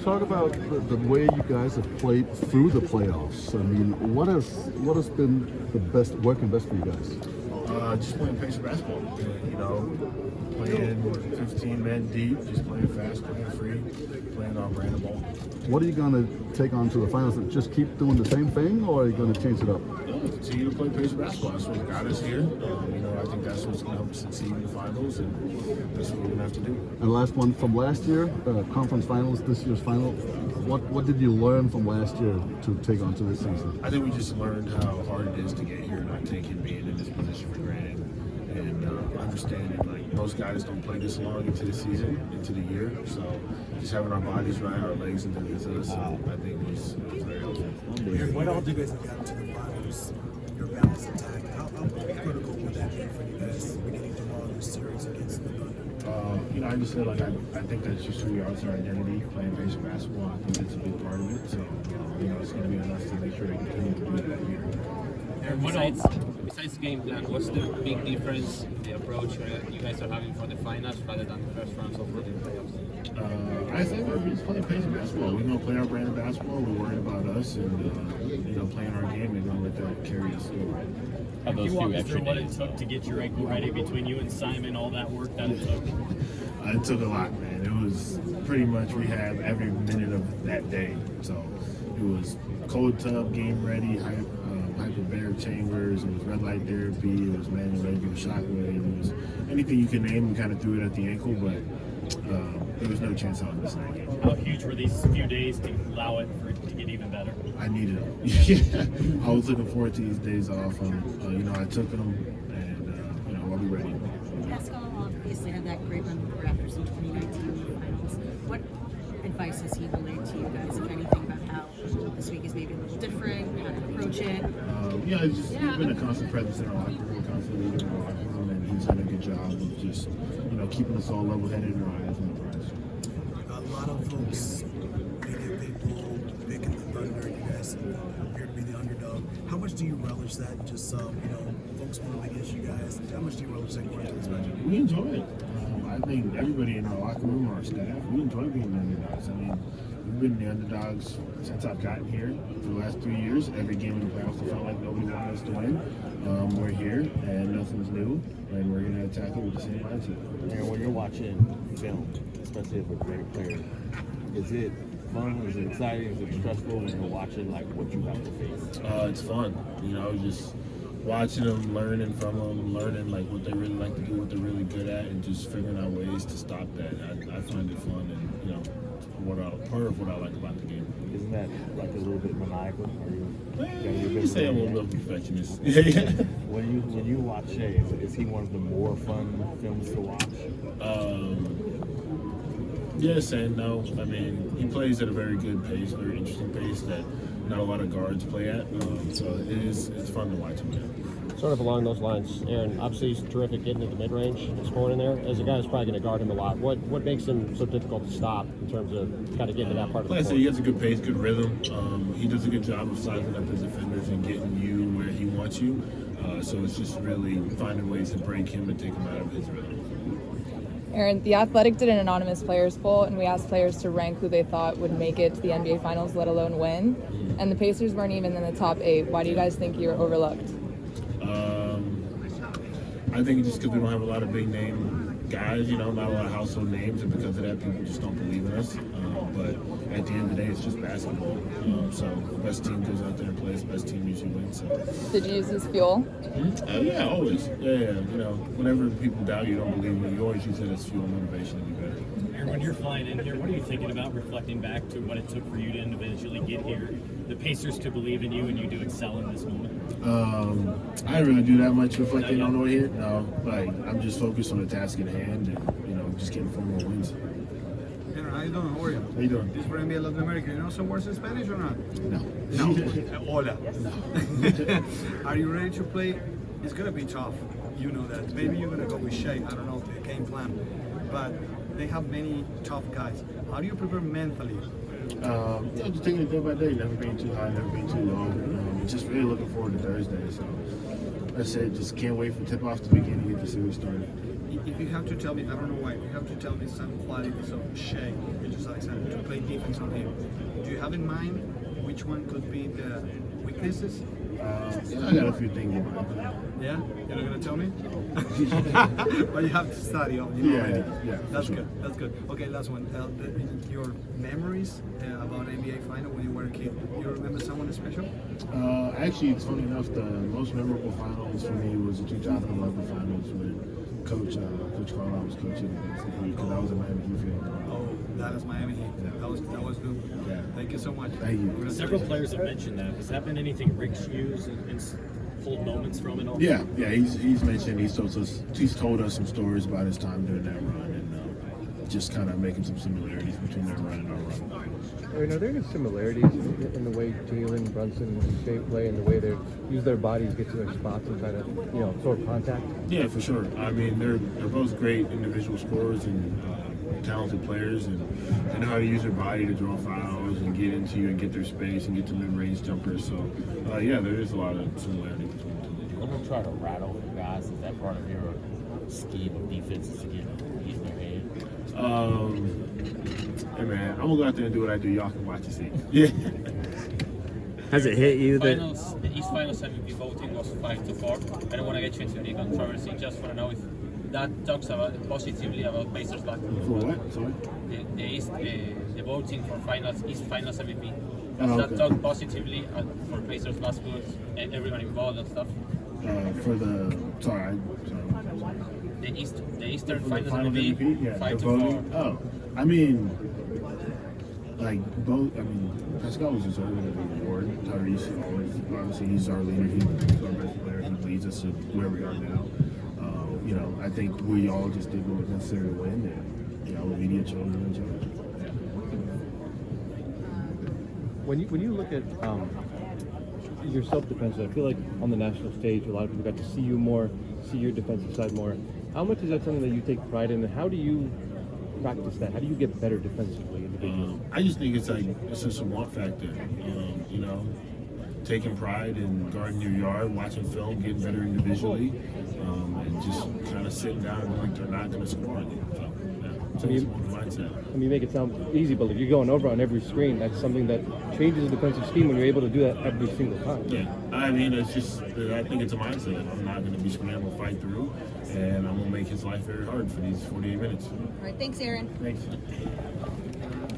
talk about the way you guys have played through the playoffs. I mean, what has been the best working best for you guys? Just playing pace basketball. You know, playing 15 men deep, just playing fast, playing free, playing off random ball. What are you going to take on to the finals? Just keep doing the same thing, or are you going to change it up? Continue to play pace basketball. That's what got us here. You know, I think that's what's going to help us succeed in the finals, and that's what we're going to have to do. And last one from last year, conference finals, this year's final. What did you learn from last year to take on to this season? I think we just learned how hard it is to get here, not taking being in this position for granted, and understanding like most guys don't play this long into the season, into the year. So just having our bodies right, our legs underneath us, I think was very helpful. What all do you guys have gotten to the finals? Your balance attack. How critical would that be for you guys beginning tomorrow's series against the Thunder? You know, I just said, like, I think that's just who we are. It's our identity, playing basic basketball. I think it's a big part of it. So, you know, it's going to be on us to make sure they continue to do that here. And besides game plan, what's the big difference in the approach you guys are having for the finals rather than the first rounds of the playoffs? I think we're just playing basic basketball. We're going to play our brand of basketball. We're worried about us and, you know, playing our game and going to let that carry us through. Can you walk us through what it took to get your ankle ready between you and Simon, all that work that it took? It took a lot, man. It was pretty much rehab every minute of that day. So it was cold tub, game ready, hyperbaric chambers, it was red light therapy, it was manual leg, it was shockwave, it was anything you can name. We kind of threw it at the ankle, but there was no chance I was missing that game. How huge were these few days to allow it for it to get even better? I needed them. Yeah. I was looking forward to these days off. You know, I took them, and you know, I'll be ready. Pascal obviously had that great run with the Raptors in 2019 finals. What advice has he relayed to you guys, if anything, about how this week is maybe a little different, how to approach it? Yeah, he's been a constant presence in our locker room, constant leader in our locker room, and he's done a good job of just, you know, keeping us all level-headed and our eyes on the prize. A lot of folks make it big bull, picking the Thunder. You guys appear to be the underdog. How much do you relish that? Just you know, folks going against you guys. How much do you relish that going to this matchup? We enjoy it. I think everybody in our locker room, our staff, we enjoy being the underdogs. I mean, we've been the underdogs since I've gotten here for the last 3 years. Every game in the playoffs, I felt like nobody wanted us to win. We're here, and nothing's new, and we're going to attack it with the same mindset. And when you're watching film, especially of a great player, is it fun? Is it exciting? Is it stressful when you're watching like what you have to face? It's fun, you know, just watching them, learning from them, learning like what they really like to do, what they're really good at, and just figuring out ways to stop that. I find it fun, and you know, part of what I like about the game. Isn't that like a little bit maniacal? You can say I'm a little perfectionist. When you watch Shea, is he one of the more fun films to watch? Yes and no. I mean, he plays at a very good pace, very interesting pace that not a lot of guards play at. So it's fun to watch him. Sort of along those lines, Aaron, obviously he's terrific getting into the mid-range and scoring in there. As a guy who's probably going to guard him a lot, what makes him so difficult to stop in terms of kind of getting to that part of the court? Like I said, he has a good pace, good rhythm. He does a good job of sizing up his defenders and getting you where he wants you. So it's just really finding ways to break him and take him out of his rhythm. Aaron, The Athletic did an anonymous players poll, and we asked players to rank who they thought would make it to the NBA Finals, let alone win. And the Pacers weren't even in the top 8. Why do you guys think you were overlooked? I think just because we don't have a lot of big name guys, you know, not a lot of household names, and because of that, people just don't believe in us. But at the end of the day, it's just basketball. So the best team goes out there and plays. The best team usually wins. So. Did you use this fuel? Yeah, always. Yeah. You know, whenever people doubt you, don't believe in you, always use it as fuel motivation to be better. Aaron, when you're flying in here, what are you thinking about reflecting back to what it took for you to individually get here, the Pacers to believe in you, and you to excel in this moment? I didn't really do that much reflecting on the way here. No, like I'm just focused on the task at hand, and you know, just getting 4 more wins. Aaron, how you doing? How are you? How you doing? This is for NBA Latin America. You know some words in Spanish or not? No. Hola. No. Are you ready to play? It's gonna be tough. You know that. Maybe you're gonna go with Shea. I don't know the game plan, but they have many tough guys. How do you prepare mentally? Just taking it day by day, never being too high, never being too low. Just really looking forward to Thursday. So I said, just can't wait for tip-off to begin and get the series started. if you have to tell me, I don't know why, if you have to tell me some qualities of Shea, just Alexander, to play defense on him, do you have in mind which one could be the weaknesses? Yeah, I got a few things in mind. Yeah? You're not gonna tell me? But you have to study on him Yeah, already. yeah, for That's sure. good. That's good. Okay, last one. Your memories about NBA final when you were a kid. You remember someone special? Actually, it's funny enough. The most memorable finals for me was the 2011 finals with Coach Carlisle was coaching because I was a Miami Heat fan. Oh, that is Miami Heat. That was good. Yeah. Thank you so much. Thank you. Several players have mentioned that. Has that been anything Rick's used and pulled moments from it all? Yeah. He's mentioned he's told us some stories about his time during that run and just kind of making some similarities between their run and our run. Aaron, are there any similarities in the way Jalen, Brunson, and Shea play and the way they use their bodies, get to their spots, and try to, sort of contact? Yeah, for sure. I mean, they're both great individual scorers and talented players, and they know how to use their body to draw fouls and get into you and get their space and get to mid-range jumpers. So, yeah, there is a lot of similarity between the two. I'm gonna try to rattle guys. Is that part of your scheme of defenses to get in their head? Hey man, I'm gonna go out there and do what I do. Y'all can watch and see. Yeah. Has it hit you that Finals, the East Finals MVP voting was 5-4. I don't want to get you into any controversy. Just want to know if that talks about positively about Pacers basketball. For what? Sorry. The voting for East Finals MVP. Oh, Does okay. that talk positively for Pacers basketball and everyone involved and stuff? For the sorry. The Eastern For the Finals Finals MVP, MVP, yeah, 5-4. the voting. Oh, I mean, like both. I mean, Pascal was deserving of the award. Tyrese, obviously, he's our leader. He's our best player. He leads us to where we are now. I think we all just did what was necessary to win, and the media chose each other. When you look at your self-defense, I feel like on the national stage, a lot of people got to see you more, see your defensive side more. How much is that something that you take pride in, and how do you practice that? How do you get better defensively individually? I just think it's just a want factor. Taking pride in guarding your yard, watching film, getting better individually, and just kind of sitting down and like they're not going to score on you. So it's more the mindset. I mean, you make it sound easy, but if you're going over on every screen, that's something that changes the defensive scheme when you're able to do that every single time. Yeah, I mean, it's just, I think it's a mindset. I'm not going to be scrambling, fight through, and I'm going to make his life very hard for these 48 minutes. All right, thanks, Aaron. Thanks.